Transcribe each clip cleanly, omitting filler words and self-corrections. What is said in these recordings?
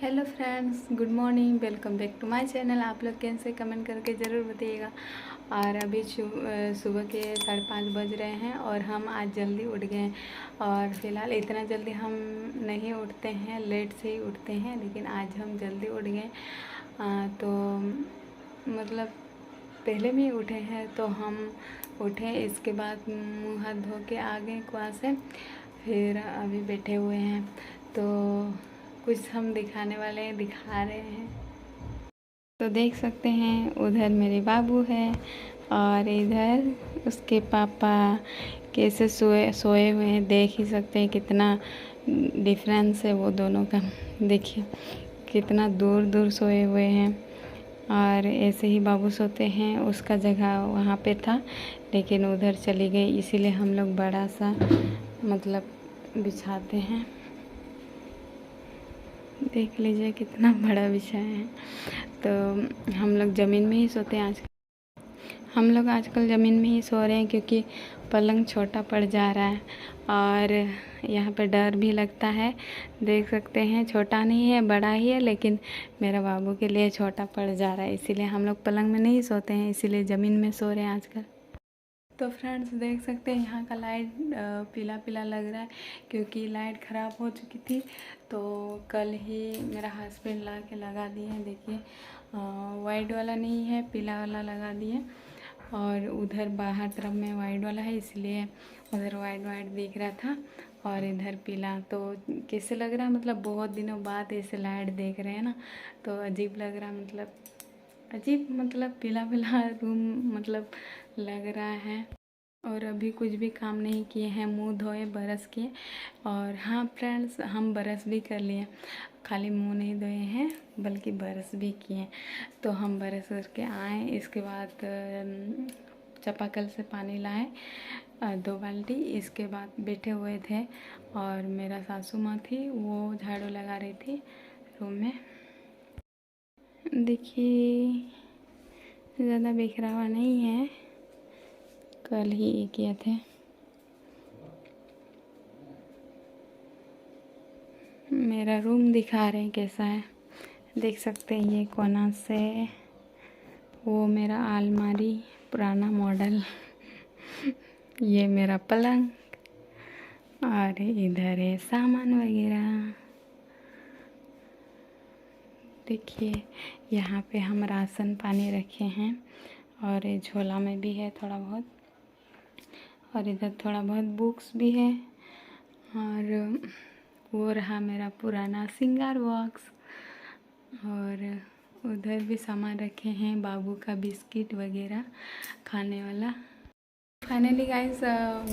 Hello friends, good morning. Welcome back to my channel. आप लोग कैसे कमेंट करके ज़रूर बताइएगा। और अभी सुबह के 5:30 बज रहे हैं और हम आज जल्दी उठ गए हैं। और फ़िलहाल इतना जल्दी हम नहीं उठते हैं, लेट से ही उठते हैं, लेकिन आज हम जल्दी उठ गए। तो मतलब पहले भी उठे हैं तो हम उठे, इसके बाद मुँह हाथ धो के आ गए कुआं से। फिर अभी बैठे हुए हैं तो कुछ हम दिखाने वाले हैं, दिखा रहे हैं। तो देख सकते हैं उधर मेरे बाबू है और इधर उसके पापा कैसे सोए हुए हैं। देख ही सकते हैं कितना डिफरेंस है वो दोनों का। देखिए कितना दूर दूर सोए हुए हैं। और ऐसे ही बाबू सोते हैं, उसका जगह वहाँ पे था लेकिन उधर चली गई, इसीलिए हम लोग बड़ा सा मतलब बिछाते हैं। देख लीजिए कितना बड़ा विषय है। तो हम लोग ज़मीन में ही सोते हैं आजकल ज़मीन में ही सो रहे हैं क्योंकि पलंग छोटा पड़ जा रहा है और यहाँ पे डर भी लगता है। देख सकते हैं छोटा नहीं है, बड़ा ही है, लेकिन मेरा बाबू के लिए छोटा पड़ जा रहा है, इसीलिए हम लोग पलंग में नहीं सोते हैं, इसीलिए ज़मीन में सो रहे हैं आजकल। तो फ्रेंड्स देख सकते हैं यहाँ का लाइट पीला पीला लग रहा है क्योंकि लाइट ख़राब हो चुकी थी। तो कल ही मेरा हस्बैंड ला के लगा दिए हैं। देखिए वाइट वाला नहीं है, पीला वाला लगा दिए। और उधर बाहर तरफ में वाइट वाला है, इसलिए उधर वाइट दिख रहा था और इधर पीला। तो कैसे लग रहा है, मतलब बहुत दिनों बाद ऐसे लाइट देख रहे हैं ना, तो अजीब लग रहा है। मतलब पीला पीला रूम मतलब लग रहा है। और अभी कुछ भी काम नहीं किए हैं, मुंह धोए, ब्रश किए। और हाँ फ्रेंड्स, हम ब्रश भी कर लिए, खाली मुंह नहीं धोए हैं बल्कि ब्रश भी किए। तो हम ब्रश करके आए, इसके बाद चापाकल से पानी लाए 2 बाल्टी। इसके बाद बैठे हुए थे और मेरा सासू माँ थी, वो झाड़ू लगा रही थी रूम में। देखिए ज़्यादा बिखरा हुआ नहीं है, कल ही ये किए थे। मेरा रूम दिखा रहे हैं कैसा है, देख सकते हैं। ये कोना से वो मेरा अलमारी पुराना मॉडल, ये मेरा पलंग और इधर है सामान वगैरह। देखिए यहाँ पे हम राशन पानी रखे हैं और ये झोला में भी है थोड़ा बहुत, और इधर थोड़ा बहुत बुक्स भी है। और वो रहा मेरा पुराना सिंगार बॉक्स, और उधर भी सामान रखे हैं, बाबू का बिस्किट वगैरह खाने वाला। फाइनली गाइस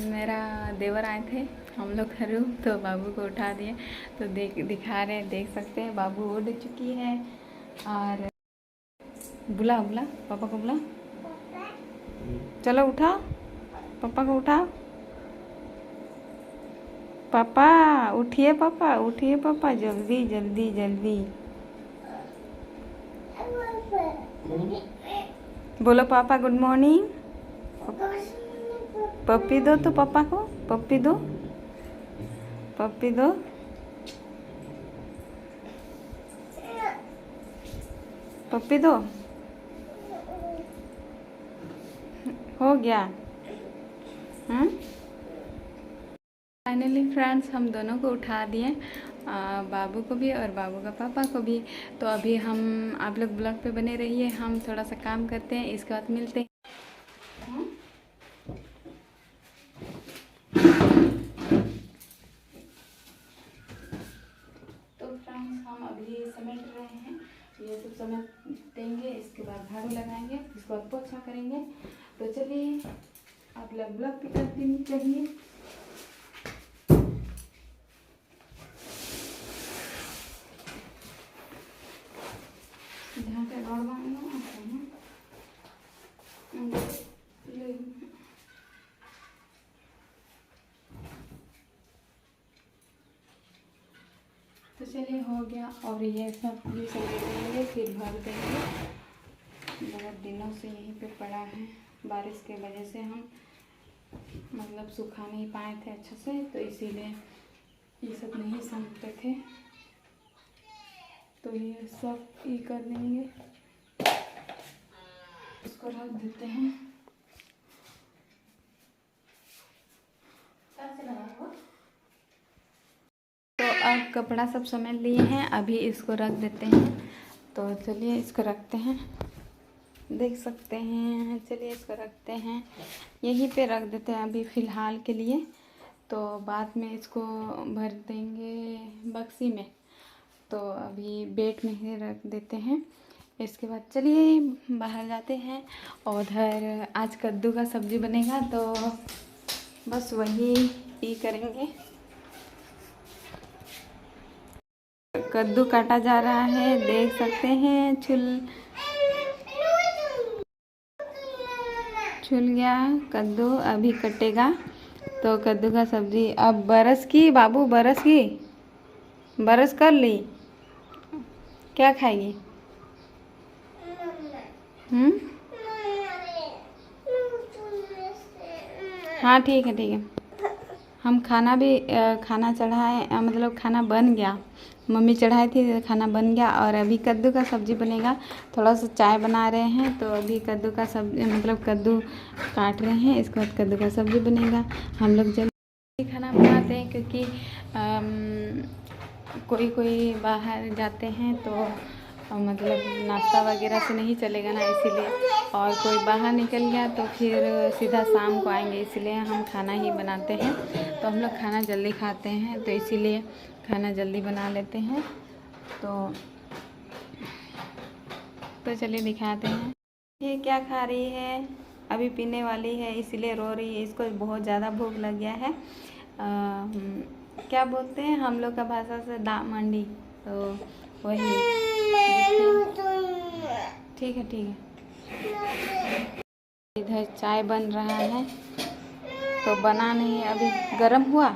मेरा देवर आए थे हम लोग का रूम, तो बाबू को उठा दिए। तो दिखा रहे हैं, देख सकते हैं बाबू उठ चुकी है। और बुला बुला पापा को, बुला, चलो उठा पापा को, उठा पापा, उठिए पापा, उठिए पापा, जल्दी जल्दी जल्दी। बोलो पापा गुड मॉर्निंग। पप्पी दो तो पापा को, पप्पी दो, पप्पी दो। पप्पी दो, हो गया। फाइनली फ्रेंड्स हम दोनों को उठा दिए, बाबू को भी और बाबू का पापा को भी। तो अभी हम, आप लोग ब्लॉग पे बने रहिए, हम थोड़ा सा काम करते हैं, इसके बाद मिलते हैं। तो फ्रेंड्स हम अभी समेट रहे हैं, ये सब समेटेंगे, इसके बाद झाड़ू लगाएंगे, इसके बाद पोछा करेंगे। तो चलिए आप लोग ब्लॉग पे कंटिन्यू करिए। यहाँ पे रोड बांधना आता है। तो चलिए हो गया, और ये सब भी समेट देंगे, फिर भर देंगे। बहुत दिनों से यहीं पे पड़ा है, बारिश के वजह से हम मतलब सुखा नहीं पाए थे अच्छे से, तो इसीलिए ये सब नहीं समेटते थे। तो ये सब ये कर देंगे, इसको रख देते हैं। तो अब कपड़ा सब समेट लिए हैं, अभी इसको रख देते हैं। तो चलिए इसको रखते हैं, देख सकते हैं। चलिए इसको रखते हैं, यहीं पे रख देते हैं अभी फ़िलहाल के लिए। तो बाद में इसको भर देंगे बक्सी में, तो अभी बेड में ही रख देते हैं। इसके बाद चलिए बाहर जाते हैं। और उधर आज कद्दू का सब्ज़ी बनेगा, तो बस वही ही करेंगे। कद्दू काटा जा रहा है, देख सकते हैं। छुल गया कद्दू, अभी कटेगा। तो कद्दू का सब्ज़ी अब बरस की बाबू, बरस कर ली। क्या खाएगी? हाँ ठीक है ठीक है। हम खाना चढ़ाए, मतलब खाना बन गया, मम्मी चढ़ाई थी, खाना बन गया। और अभी कद्दू का सब्ज़ी बनेगा। थोड़ा सा चाय बना रहे हैं, तो अभी कद्दू का सब्ज़ी मतलब कद्दू काट रहे हैं, इसके बाद कद्दू का सब्ज़ी बनेगा। हम लोग जल्दी खाना बनाते हैं, क्योंकि कोई बाहर जाते हैं तो मतलब नाश्ता वगैरह से नहीं चलेगा ना, इसीलिए। और कोई बाहर निकल गया तो फिर सीधा शाम को आएंगे, इसलिए हम खाना ही बनाते हैं। तो हम लोग खाना जल्दी खाते हैं, तो इसीलिए खाना जल्दी बना लेते हैं। तो चलिए दिखाते हैं ये क्या खा रही है। अभी पीने वाली है, इसीलिए रो रही है। इसको बहुत ज़्यादा भूख लग गया है। क्या बोलते हैं हम लोग का भाषा से, दाम मंडी, तो वही। ठीक है। इधर चाय बन रहा है, तो बना नहीं अभी, गरम हुआ,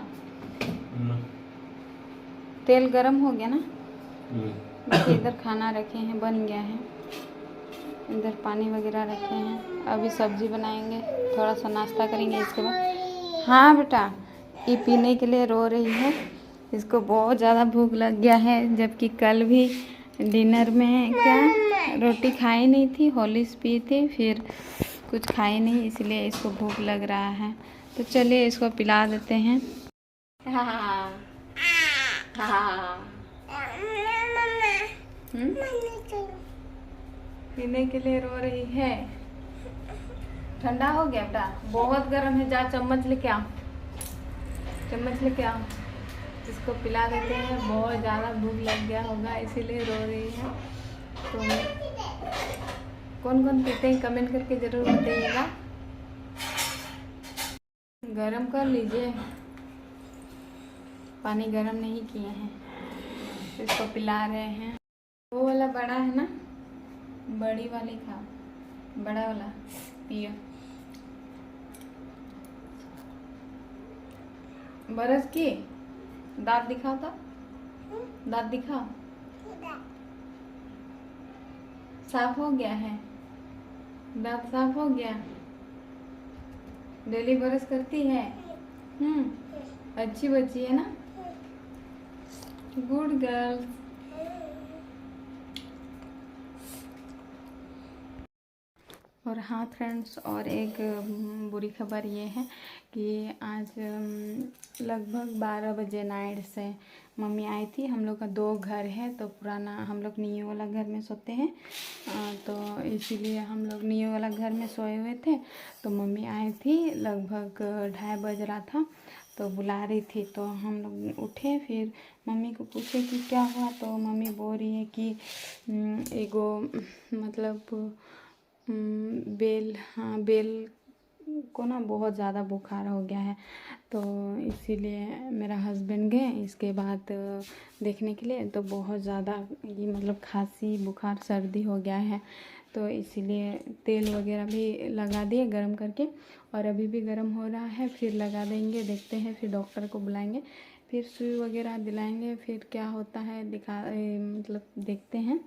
तेल गरम हो गया ना। बाकी इधर खाना रखे हैं, बन गया है। इधर पानी वगैरह रखे हैं, अभी सब्जी बनाएंगे, थोड़ा सा नाश्ता करेंगे इसके बाद। हाँ बेटा, ये पीने के लिए रो रही है। इसको बहुत ज़्यादा भूख लग गया है, जबकि कल भी डिनर में क्या रोटी खाई नहीं थी, हॉर्लिक्स पी थी, फिर कुछ खाई नहीं, इसलिए इसको भूख लग रहा है। तो चलिए इसको पिला देते हैं। पीने के लिए रो रही है। ठंडा हो गया बेटा, बहुत गर्म है, जा चम्मच लेके आओ, इसको पिला देते हैं। बहुत ज़्यादा भूख लग गया होगा, इसीलिए रो रही है। तो कौन कौन पीते हैं कमेंट करके ज़रूर बताइएगा। गरम कर लीजिए, पानी गरम नहीं किए हैं, इसको पिला रहे हैं। वो वाला बड़ा है ना, बड़ी वाली खाओ, बड़ा वाला पियो। बरस की दांत दिखाओ, तो दांत दिखाओ, साफ हो गया है, दांत साफ हो गया। डेली ब्रश करती है। अच्छी बच्ची है ना, गुड गर्ल। और हाँ फ्रेंड्स, और एक बुरी खबर ये है कि आज लगभग 12 बजे नाइट से मम्मी आई थी। हम लोग का 2 घर है, तो पुराना हम लोग नींव वाला घर में सोते हैं, तो इसीलिए हम लोग नींव वाला घर में सोए हुए थे। तो मम्मी आई थी, लगभग 2:30 बज रहा था, तो बुला रही थी। तो हम लोग उठे, फिर मम्मी को पूछे कि क्या हुआ, तो मम्मी बोल रही है कि एगो मतलब बेल को ना बहुत ज़्यादा बुखार हो गया है। तो इसीलिए मेरा हस्बैंड गए इसके बाद देखने के लिए, तो बहुत ज़्यादा ये मतलब खांसी, बुखार, सर्दी हो गया है। तो इसीलिए तेल वगैरह भी लगा दिए गरम करके, और अभी भी गरम हो रहा है, फिर लगा देंगे, देखते हैं, फिर डॉक्टर को बुलाएंगे, फिर सुई वगैरह दिलाएंगे, फिर क्या होता है मतलब देखते हैं।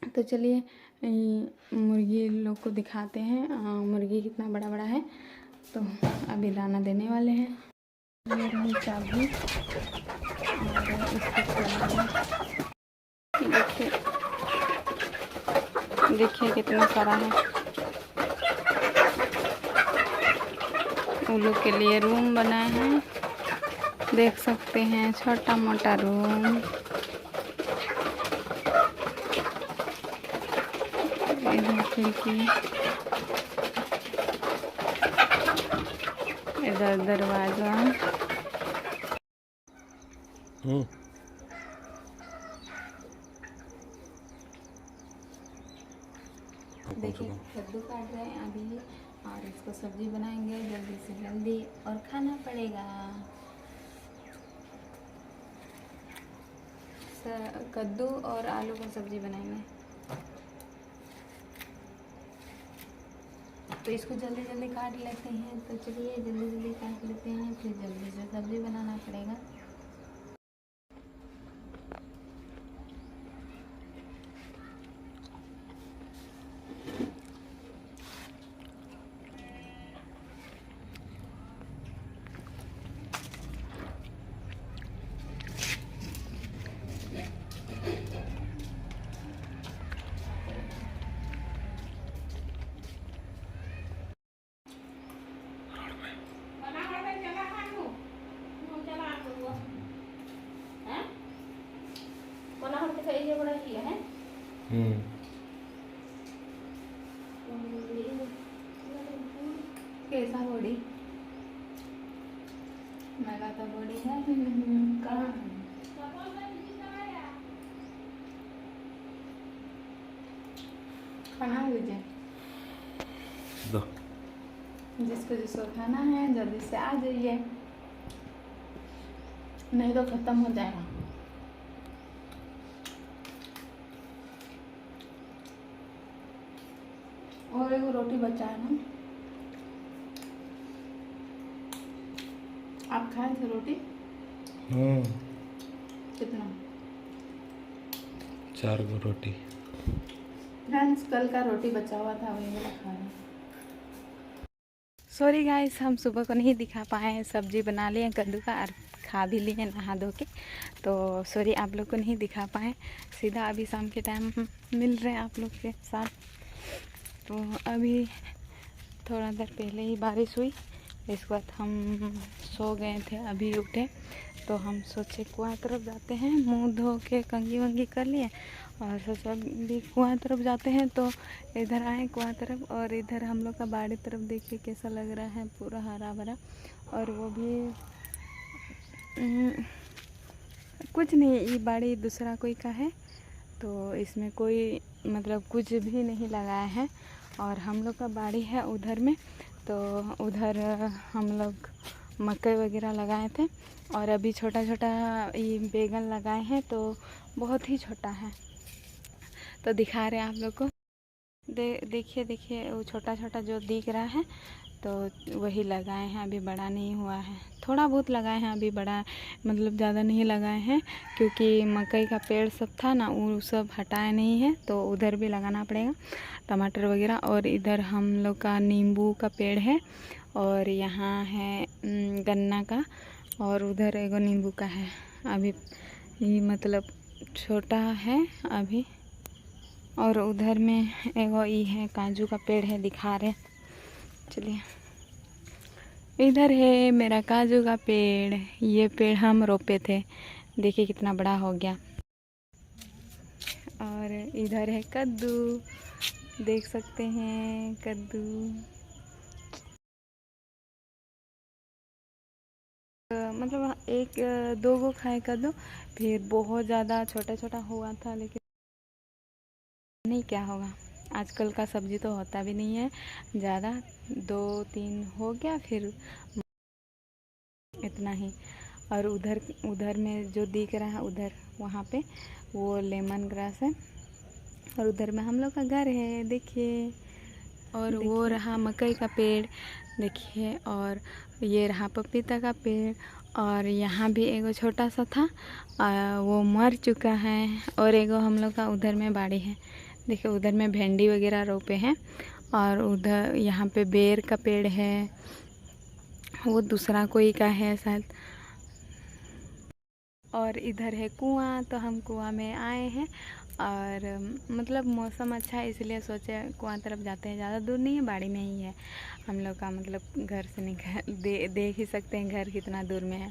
तो चलिए मुर्गी लोग को दिखाते हैं, मुर्गी कितना बड़ा बड़ा है। तो अभी दाना देने वाले हैं। ये रही चाबी, और इसको देखिए देखिए कितना सारा है। उल्लू के लिए रूम बनाए हैं, देख सकते हैं, छोटा मोटा रूम। इधर खिड़की, इधर दरवाजा। देखिए कद्दू काट रहे हैं अभी और इसको सब्जी बनाएंगे जल्दी से जल्दी और खाना पड़ेगा। कद्दू और आलू का सब्जी बनाएंगे, तो इसको जल्दी जल्दी काट लेते हैं। तो चलिए जल्दी जल्दी काट लेते हैं, फिर जल्दी से सब्जी बनाना पड़ेगा। कैसा बॉडी मेरा तो बॉडी है कहाँ खाना लीजिए, जिसको जिसको खाना है जल्दी से आ जाइए, नहीं तो खत्म हो जाएगा। और एक रोटी बचा है ना, आप खाए थे रोटी? कितना? 4 गो रोटी। फ्रेंड्स कल का रोटी बचा हुआ था, वही वाला खा रहे। सॉरी गाइस, हम सुबह को नहीं दिखा पाए हैं, सब्जी बना लिए कद्दू का और खा भी लिए नहा धो के, तो सॉरी आप लोग को नहीं दिखा पाए। सीधा अभी शाम के टाइम मिल रहे हैं आप लोग के साथ। तो अभी थोड़ा देर पहले ही बारिश हुई, इसके बाद हम सो गए थे, अभी उठे तो हम सोचे कुआं तरफ जाते हैं, मुंह धो के कंघी वंगी कर लिए और सोचा भी कुआं तरफ जाते हैं। तो इधर आए कुआं तरफ और इधर हम लोग का बाड़ी तरफ देखिए कैसा लग रहा है, पूरा हरा भरा। और वो भी कुछ नहीं, ये बाड़ी दूसरा कोई का है, तो इसमें कोई मतलब कुछ भी नहीं लगाया है। और हम लोग का बाड़ी है उधर में, तो उधर हम लोग मकई वगैरह लगाए थे और अभी छोटा छोटा ये बैगन लगाए हैं, तो बहुत ही छोटा है, तो दिखा रहे हैं आप लोग को। देखिए देखिए वो छोटा छोटा जो दिख रहा है, तो वही लगाए हैं, अभी बड़ा नहीं हुआ है, थोड़ा बहुत लगाए हैं, अभी बड़ा मतलब ज़्यादा नहीं लगाए हैं, क्योंकि मकई का पेड़ सब था ना, वो सब हटाया नहीं है, तो उधर भी लगाना पड़ेगा टमाटर वगैरह। और इधर हम लोग का नींबू का पेड़ है और यहाँ है गन्ना का, और उधर एगो नींबू का है। अभी ये मतलब छोटा है अभी, और उधर में एगो ये है काजू का पेड़ है, दिखा रहे। चलिए, इधर है मेरा काजू का पेड़, ये पेड़ हम रोपे थे, देखिए कितना बड़ा हो गया। और इधर है कद्दू, देख सकते हैं कद्दू। मतलब एक दो गो खाए कद्दू, फिर बहुत ज़्यादा छोटा छोटा हुआ था, लेकिन नहीं क्या होगा, आजकल का सब्जी तो होता भी नहीं है ज़्यादा, 2-3 हो गया फिर इतना ही। और उधर में जो दिख रहा है उधर वहाँ पे वो लेमन ग्रास है, और उधर में हम लोग का घर है, देखिए। और वो रहा मकई का पेड़, देखिए। और ये रहा पपीता का पेड़, और यहाँ भी एगो छोटा सा था, वो मर चुका है। और एगो हम लोग का उधर में बाड़ी है, देखिए उधर में भिंडी वगैरह रोपे हैं। और उधर यहाँ पे बेर का पेड़ है, वो दूसरा कोई का है शायद। और इधर है कुआं, तो हम कुआं में आए हैं। और मतलब मौसम अच्छा है इसलिए सोचे कुआं तरफ जाते हैं। ज़्यादा दूर नहीं है, बाड़ी में ही है हम लोग का, मतलब घर से निकल देख ही सकते हैं घर कितना दूर में है।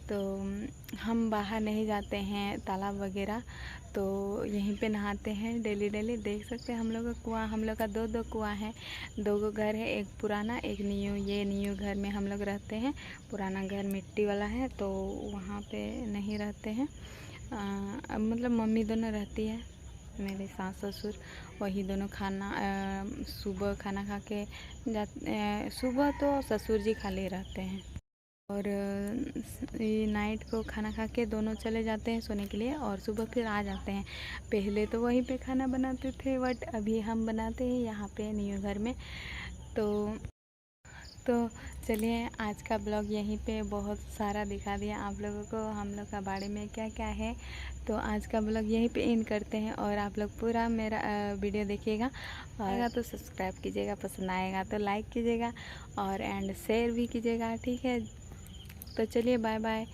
तो हम बाहर नहीं जाते हैं तालाब वगैरह, तो यहीं पे नहाते हैं डेली डेली। देख सकते हैं हम लोग का कुआं, हम लोग का दो कुआं है, 2 घर है, एक पुराना एक न्यू। ये न्यू घर में हम लोग रहते हैं, पुराना घर मिट्टी वाला है तो वहाँ पे नहीं रहते हैं। मतलब मम्मी दोनों रहती है, मेरे सास ससुर, वही दोनों खाना सुबह खाना खा के जाते। सुबह तो ससुर जी खाली रहते हैं और ये नाइट को खाना खा के दोनों चले जाते हैं सोने के लिए और सुबह फिर आ जाते हैं। पहले तो वहीं पे खाना बनाते थे, बट अभी हम बनाते हैं यहाँ पे न्यू घर में। तो चलिए आज का ब्लॉग यहीं पे बहुत सारा दिखा दिया आप लोगों को हम लोग का बाड़े में क्या क्या है। तो आज का ब्लॉग यहीं पे इन करते हैं और आप लोग पूरा मेरा वीडियो देखिएगा। आएगा तो सब्सक्राइब कीजिएगा, पसंद आएगा तो लाइक कीजिएगा और एंड शेयर भी कीजिएगा, ठीक है। तो चलिए बाय बाय।